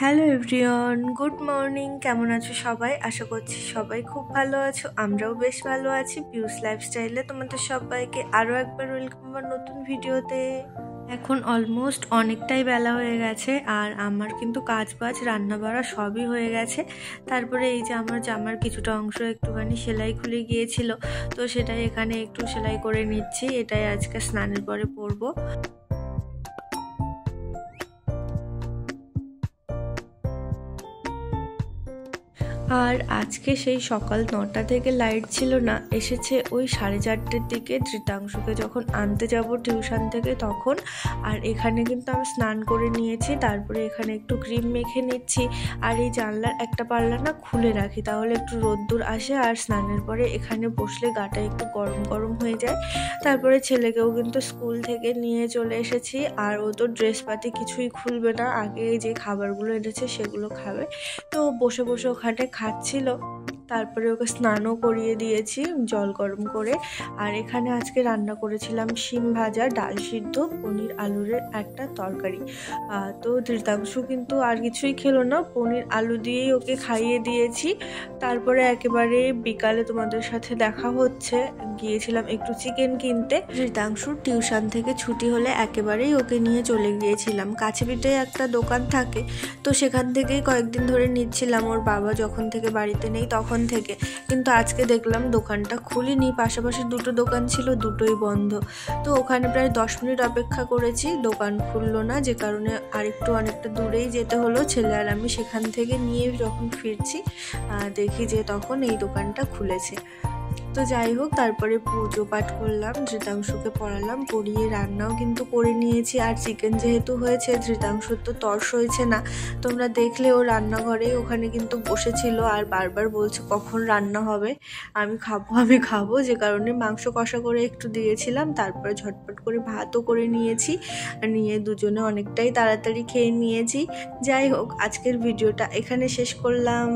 Hello everyone, good morning. কেমন আছো সবাই? আশা করছি সবাই খুব ভালো আছো। আমরাও বেশ ভালো আছি। পিউস লাইফস্টাইলে তোমাদের সবাইকে আরও একবার ওয়েলকাম আমার নতুন ভিডিওতে। এখন অলমোস্ট অনেকটাই বেলা হয়ে গেছে আর আমার কিন্তু কাজ বাজ রান্না বাড়া সবই হয়ে গেছে। তারপরে এই যে আমার জামার কিছুটা অংশ একটুখানি সেলাই খুলে গিয়েছিল, তো সেটাই এখানে একটু সেলাই করে নিচ্ছি। এটাই আজকে স্নানের পরে পরবো। আর আজকে সেই সকাল 9টা থেকে লাইট ছিল না, এসেছে ওই 4:30টার দিকে ধৃতাংশুকে যখন আনতে যাব টিউশন থেকে তখন। আর এখানে কিন্তু আমি স্নান করে নিয়েছি, তারপরে এখানে একটু ক্রিম মেখে নিচ্ছি। আর এই জানলার একটা পাল্লা না খুলে রাখি, তাহলে একটু রোদ্দুর আসে আর স্নানের পরে এখানে বসলে গাটা একটু গরম গরম হয়ে যায়। তারপরে ছেলেকেও কিন্তু স্কুল থেকে নিয়ে চলে এসেছি, আর ও তো ড্রেসপাতি কিছুই খুলবে না, আগে যে খাবারগুলো এনেছে সেগুলো খাবে। তো বসে বসে ওখানে খাচ্ছিল। তারপরে ওকে স্নানও করিয়ে দিয়েছি জল গরম করে। আর এখানে আজকে রান্না করেছিলাম শিম ভাজা, ডাল সিদ্ধ, পনির আলুরের একটা তরকারি। তো ধৃতাংশু কিন্তু আর কিছুই খেলো না, পনির আলু দিয়েই ওকে খাইয়ে দিয়েছি। তারপরে একেবারে বিকালে তোমাদের সাথে দেখা হচ্ছে, গিয়েছিলাম একটু চিকেন কিনতে। ধৃতাংশুর টিউশন থেকে ছুটি হলে একেবারেই ওকে নিয়ে চলে গিয়েছিলাম। কাছে পিঠে একটা দোকান থাকে, তো সেখান থেকেই কয়েকদিন ধরে নিচ্ছিলাম ওর বাবা যখন থেকে বাড়িতে নেই তখন থেকে। কিন্তু আজকে দেখলাম দোকানটা খুলিনি, পাশাপাশি দুটো দোকান ছিল, দুটোই বন্ধ। তো ওখানে প্রায় 10 মিনিট অপেক্ষা করেছি, দোকান খুললো না, যে কারণে আরেকটু অনেকটা দূরেই যেতে হলো। ছেলে আর আমি সেখান থেকে নিয়ে যখন ফিরছি দেখি যে তখন এই দোকানটা খুলেছে। তো যাই হোক, তারপরে পুজো পাঠ করলাম, ধৃতাংশুকে পড়ালাম, পড়িয়ে রান্নাও কিন্তু করে নিয়েছি। আর চিকেন যেহেতু হয়েছে, ধৃতাংশুর তো তর্স হয়েছে না, তোমরা দেখলে ও রান্নাঘরে ওখানে কিন্তু বসেছিল আর বারবার বলছে কখন রান্না হবে, আমি খাবো, যে কারণে মাংস কষা করে একটু দিয়েছিলাম। তারপরে ঝটপট করে ভাতও করে নিয়েছি, নিয়ে দুজনে অনেকটাই তাড়াতাড়ি খেয়ে নিয়েছি। যাই হোক, আজকের ভিডিওটা এখানে শেষ করলাম।